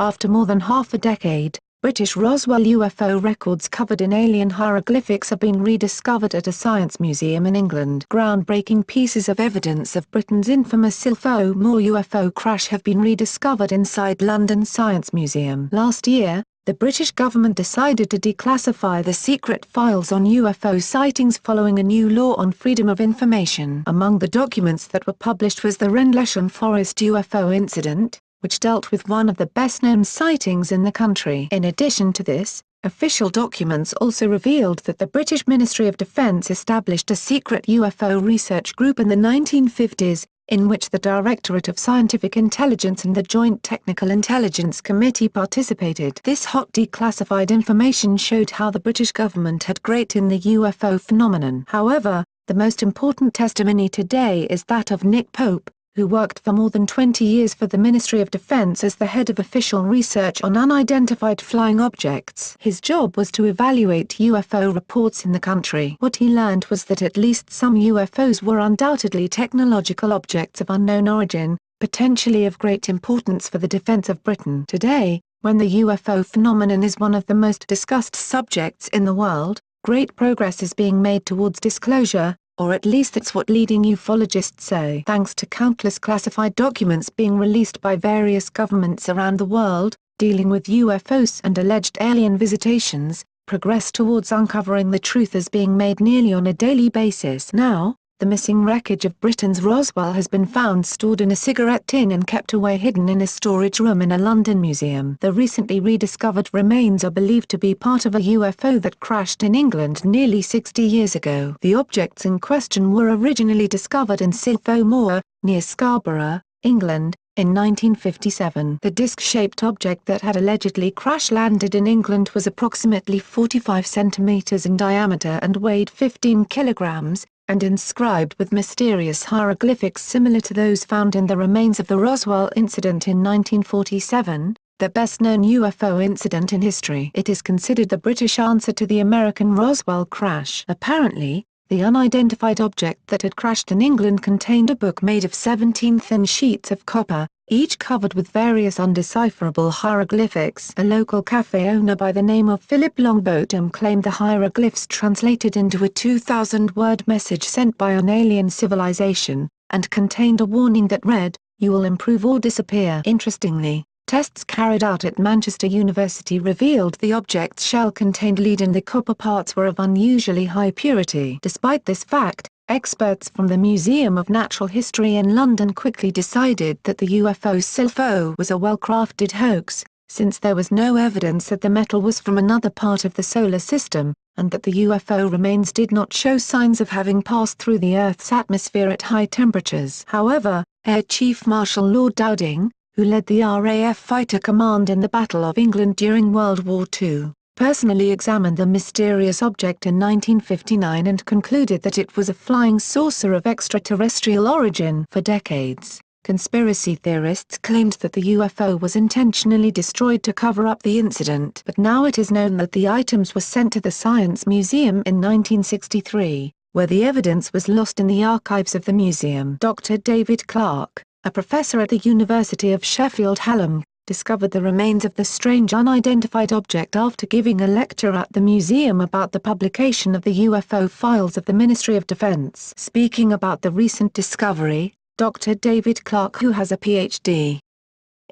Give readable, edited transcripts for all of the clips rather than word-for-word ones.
After more than half a decade, British Roswell UFO records covered in alien hieroglyphics have been rediscovered at a science museum in England. Groundbreaking pieces of evidence of Britain's infamous Silpho UFO crash have been rediscovered inside London Science Museum. Last year, the British government decided to declassify the secret files on UFO sightings following a new law on freedom of information. Among the documents that were published was the Rendlesham Forest UFO incident, which dealt with one of the best-known sightings in the country. In addition to this, official documents also revealed that the British Ministry of Defence established a secret UFO research group in the 1950s, in which the Directorate of Scientific Intelligence and the Joint Technical Intelligence Committee participated. This hot declassified information showed how the British government had great in the UFO phenomenon. However, the most important testimony today is that of Nick Pope, who worked for more than 20 years for the Ministry of Defence as the head of official research on unidentified flying objects. His job was to evaluate UFO reports in the country. What he learned was that at least some UFOs were undoubtedly technological objects of unknown origin, potentially of great importance for the defence of Britain. Today, when the UFO phenomenon is one of the most discussed subjects in the world, great progress is being made towards disclosure, or at least that's what leading ufologists say. Thanks to countless classified documents being released by various governments around the world, dealing with UFOs and alleged alien visitations, progress towards uncovering the truth is being made nearly on a daily basis. Now, the missing wreckage of Britain's Roswell has been found stored in a cigarette tin and kept away hidden in a storage room in a London museum. The recently rediscovered remains are believed to be part of a UFO that crashed in England nearly 60 years ago. The objects in question were originally discovered in Silpho Moor, near Scarborough, England, in 1957. The disc-shaped object that had allegedly crash-landed in England was approximately 45 centimeters in diameter and weighed 15 kilograms, and inscribed with mysterious hieroglyphics similar to those found in the remains of the Roswell incident in 1947, the best-known UFO incident in history. It is considered the British answer to the American Roswell crash. Apparently, the unidentified object that had crashed in England contained a book made of 17 thin sheets of copper, each covered with various undecipherable hieroglyphics. A local cafe owner by the name of Philip Longbottom claimed the hieroglyphs translated into a 2,000-word message sent by an alien civilization, and contained a warning that read, "You will improve or disappear." Interestingly, tests carried out at Manchester University revealed the object's shell contained lead and the copper parts were of unusually high purity. Despite this fact, experts from the Museum of Natural History in London quickly decided that the UFO Silpho was a well-crafted hoax, since there was no evidence that the metal was from another part of the solar system, and that the UFO remains did not show signs of having passed through the Earth's atmosphere at high temperatures. However, Air Chief Marshal Lord Dowding, who led the RAF Fighter Command in the Battle of England during World War II, personally examined the mysterious object in 1959 and concluded that it was a flying saucer of extraterrestrial origin. For decades, conspiracy theorists claimed that the UFO was intentionally destroyed to cover up the incident. But now it is known that the items were sent to the Science Museum in 1963, where the evidence was lost in the archives of the museum. Dr. David Clarke, a professor at the University of Sheffield Hallam, discovered the remains of the strange unidentified object after giving a lecture at the museum about the publication of the UFO files of the Ministry of Defence. Speaking about the recent discovery, Dr. David Clarke, who has a Ph.D.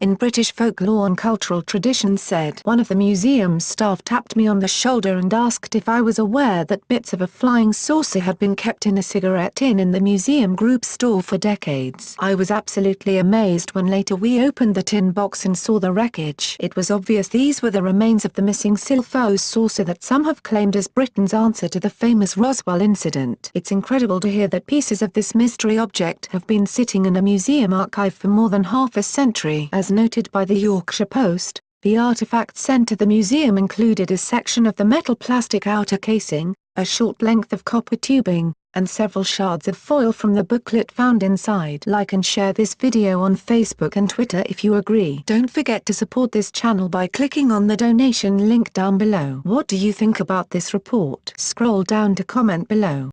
in British folklore and cultural traditions, said, "One of the museum's staff tapped me on the shoulder and asked if I was aware that bits of a flying saucer had been kept in a cigarette tin in the museum group's store for decades. I was absolutely amazed when later we opened the tin box and saw the wreckage. It was obvious these were the remains of the missing Silpho saucer that some have claimed as Britain's answer to the famous Roswell incident. It's incredible to hear that pieces of this mystery object have been sitting in a museum archive for more than half a century." As noted by the Yorkshire Post, the artifacts sent to the museum included a section of the metal plastic outer casing, a short length of copper tubing, and several shards of foil from the booklet found inside. Like and share this video on Facebook and Twitter if you agree. Don't forget to support this channel by clicking on the donation link down below. What do you think about this report? Scroll down to comment below.